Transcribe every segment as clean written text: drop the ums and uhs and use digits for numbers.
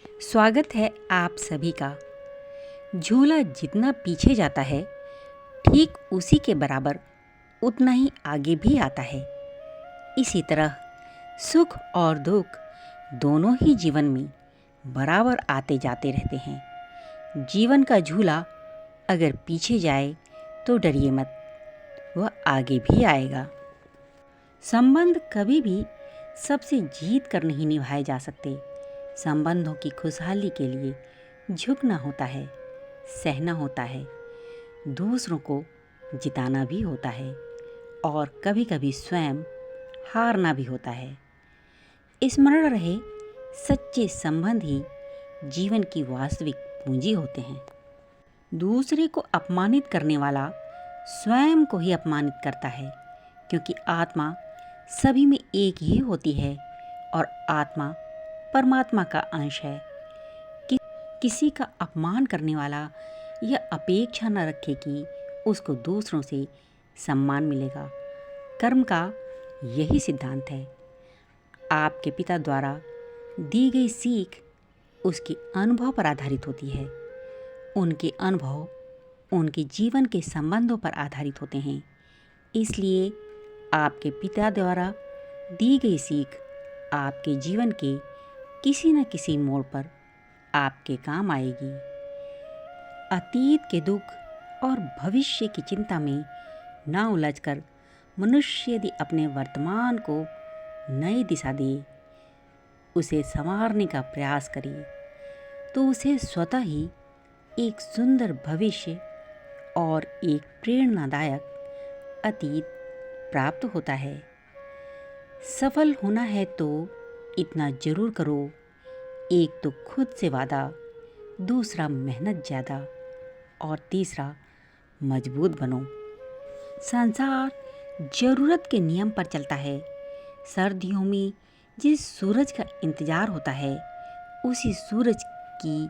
स्वागत है आप सभी का। झूला जितना पीछे जाता है, ठीक उसी के बराबर उतना ही आगे भी आता है। इसी तरह सुख और दुख दोनों ही जीवन में बराबर आते जाते रहते हैं। जीवन का झूला अगर पीछे जाए तो डरिए मत, वह आगे भी आएगा। संबंध कभी भी सबसे जीत कर नहीं निभाए जा सकते। संबंधों की खुशहाली के लिए झुकना होता है, सहना होता है, दूसरों को जिताना भी होता है और कभी-कभी स्वयं हारना भी होता है। स्मरण रहे, सच्चे संबंध ही जीवन की वास्तविक पूंजी होते हैं। दूसरे को अपमानित करने वाला स्वयं को ही अपमानित करता है, क्योंकि आत्मा सभी में एक ही होती है और आत्मा परमात्मा का अंश है। किसी का अपमान करने वाला यह अपेक्षा न रखे कि उसको दूसरों से सम्मान मिलेगा। कर्म का यही सिद्धांत है। आपके पिता द्वारा दी गई सीख उसके अनुभव पर आधारित होती है। उनके अनुभव उनके जीवन के संबंधों पर आधारित होते हैं। इसलिए आपके पिता द्वारा दी गई सीख आपके जीवन के किसी न किसी मोड़ पर आपके काम आएगी। अतीत के दुख और भविष्य की चिंता में ना उलझकर मनुष्य यदि अपने वर्तमान को नई दिशा दे, उसे संवारने का प्रयास करे, तो उसे स्वतः ही एक सुंदर भविष्य और एक प्रेरणादायक अतीत प्राप्त होता है। सफल होना है तो इतना जरूर करो, एक तो खुद से वादा, दूसरा मेहनत ज़्यादा और तीसरा मजबूत बनो। संसार ज़रूरत के नियम पर चलता है। सर्दियों में जिस सूरज का इंतज़ार होता है, उसी सूरज की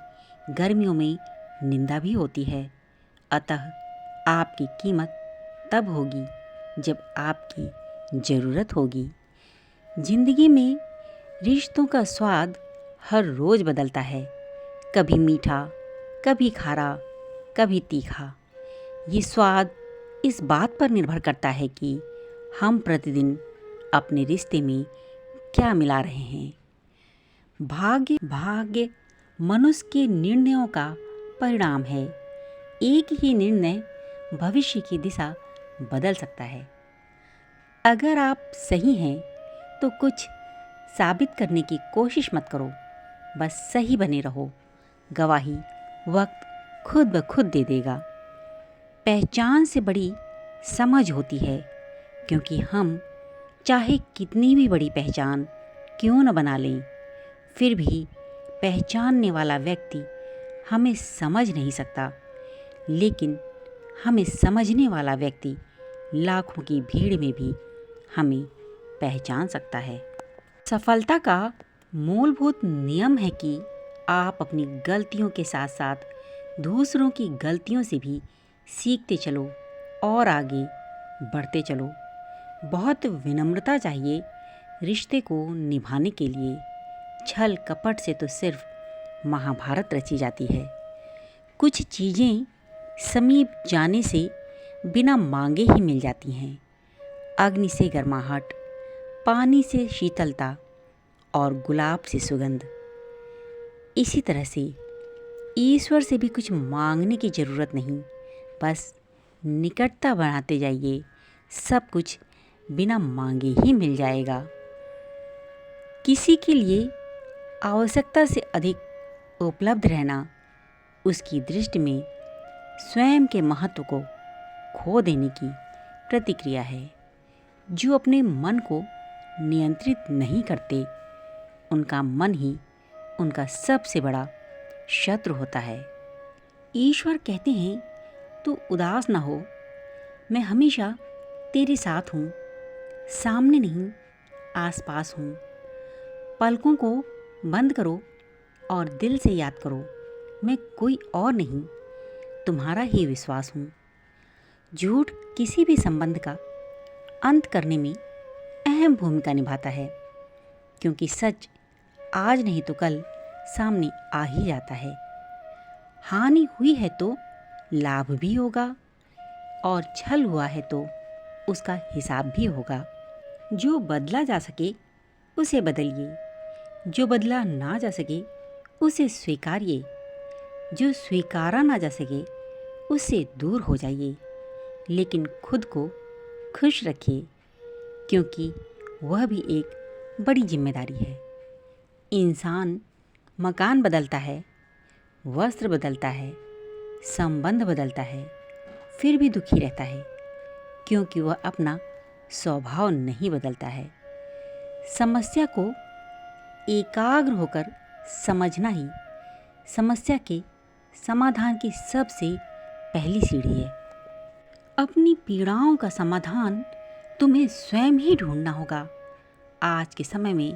गर्मियों में निंदा भी होती है। अतः आपकी कीमत तब होगी जब आपकी ज़रूरत होगी। जिंदगी में रिश्तों का स्वाद हर रोज़ बदलता है, कभी मीठा, कभी खारा, कभी तीखा। ये स्वाद इस बात पर निर्भर करता है कि हम प्रतिदिन अपने रिश्ते में क्या मिला रहे हैं। भाग्य मनुष्य के निर्णयों का परिणाम है। एक ही निर्णय भविष्य की दिशा बदल सकता है। अगर आप सही हैं तो कुछ साबित करने की कोशिश मत करो, बस सही बने रहो। गवाही वक्त खुद ब खुद दे देगा। पहचान से बड़ी समझ होती है, क्योंकि हम चाहे कितनी भी बड़ी पहचान क्यों न बना लें, फिर भी पहचानने वाला व्यक्ति हमें समझ नहीं सकता, लेकिन हमें समझने वाला व्यक्ति लाखों की भीड़ में भी हमें पहचान सकता है। सफलता का मूलभूत नियम है कि आप अपनी गलतियों के साथ साथ दूसरों की गलतियों से भी सीखते चलो और आगे बढ़ते चलो। बहुत विनम्रता चाहिए रिश्ते को निभाने के लिए। छल कपट से तो सिर्फ महाभारत रची जाती है। कुछ चीज़ें समीप जाने से बिना मांगे ही मिल जाती हैं। अग्नि से गर्माहट, पानी से शीतलता और गुलाब से सुगंध। इसी तरह से ईश्वर से भी कुछ मांगने की ज़रूरत नहीं, बस निकटता बढ़ाते जाइए, सब कुछ बिना मांगे ही मिल जाएगा। किसी के लिए आवश्यकता से अधिक उपलब्ध रहना उसकी दृष्टि में स्वयं के महत्व को खो देने की प्रतिक्रिया है। जो अपने मन को नियंत्रित नहीं करते, उनका मन ही उनका सबसे बड़ा शत्रु होता है। ईश्वर कहते हैं, तू उदास ना हो, मैं हमेशा तेरे साथ हूँ, सामने नहीं आसपास हूँ। पलकों को बंद करो और दिल से याद करो, मैं कोई और नहीं, तुम्हारा ही विश्वास हूँ। झूठ किसी भी संबंध का अंत करने में अहम भूमिका निभाता है, क्योंकि सच आज नहीं तो कल सामने आ ही जाता है। हानि हुई है तो लाभ भी होगा और छल हुआ है तो उसका हिसाब भी होगा। जो बदला जा सके उसे बदलिए, जो बदला ना जा सके उसे स्वीकारिए, जो स्वीकारा ना जा सके उससे दूर हो जाइए। लेकिन खुद को खुश रखिए, क्योंकि वह भी एक बड़ी जिम्मेदारी है। इंसान मकान बदलता है, वस्त्र बदलता है, संबंध बदलता है, फिर भी दुखी रहता है, क्योंकि वह अपना स्वभाव नहीं बदलता है। समस्या को एकाग्र होकर समझना ही समस्या के समाधान की सबसे पहली सीढ़ी है। अपनी पीड़ाओं का समाधान तुम्हें स्वयं ही ढूंढना होगा। आज के समय में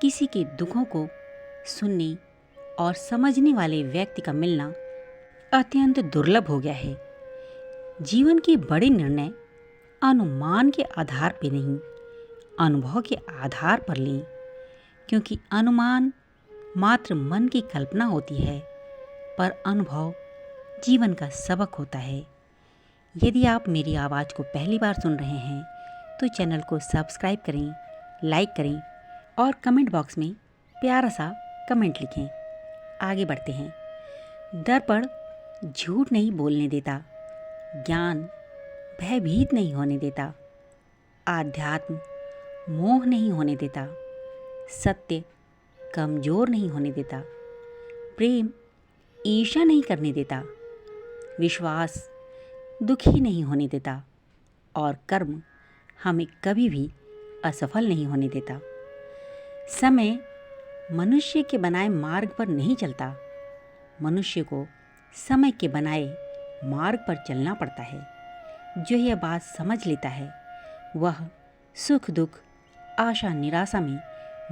किसी के दुखों को सुनने और समझने वाले व्यक्ति का मिलना अत्यंत दुर्लभ हो गया है। जीवन के बड़े निर्णय अनुमान के आधार पर नहीं, अनुभव के आधार पर लें, क्योंकि अनुमान मात्र मन की कल्पना होती है, पर अनुभव जीवन का सबक होता है। यदि आप मेरी आवाज़ को पहली बार सुन रहे हैं तो चैनल को सब्सक्राइब करें, लाइक करें और कमेंट बॉक्स में प्यारा सा कमेंट लिखें। आगे बढ़ते हैं। दर्पण झूठ नहीं बोलने देता, ज्ञान भयभीत नहीं होने देता, आध्यात्म मोह नहीं होने देता, सत्य कमज़ोर नहीं होने देता, प्रेम ईर्ष्या नहीं करने देता, विश्वास दुखी नहीं होने देता और कर्म हमें कभी भी असफल नहीं होने देता। समय मनुष्य के बनाए मार्ग पर नहीं चलता, मनुष्य को समय के बनाए मार्ग पर चलना पड़ता है। जो यह बात समझ लेता है वह सुख दुख, आशा निराशा में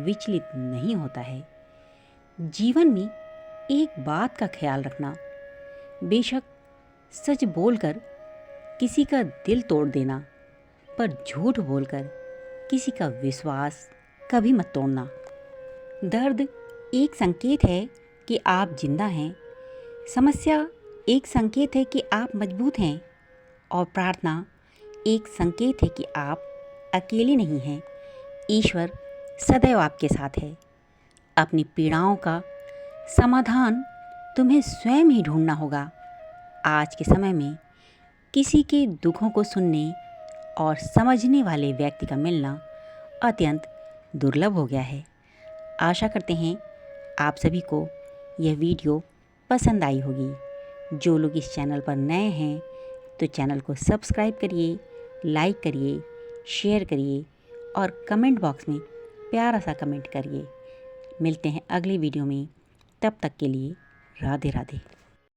विचलित नहीं होता है। जीवन में एक बात का ख्याल रखना, बेशक सच बोलकर किसी का दिल तोड़ देना, पर झूठ बोलकर किसी का विश्वास कभी मत तोड़ना। दर्द एक संकेत है कि आप जिंदा हैं, समस्या एक संकेत है कि आप मजबूत हैं और प्रार्थना एक संकेत है कि आप अकेले नहीं हैं। ईश्वर सदैव आपके साथ है। अपनी पीड़ाओं का समाधान तुम्हें स्वयं ही ढूंढना होगा। आज के समय में किसी के दुखों को सुनने और समझने वाले व्यक्ति का मिलना अत्यंत दुर्लभ हो गया है। आशा करते हैं आप सभी को यह वीडियो पसंद आई होगी। जो लोग इस चैनल पर नए हैं तो चैनल को सब्सक्राइब करिए, लाइक करिए, शेयर करिए और कमेंट बॉक्स में प्यारा सा कमेंट करिए। मिलते हैं अगली वीडियो में, तब तक के लिए राधे राधे।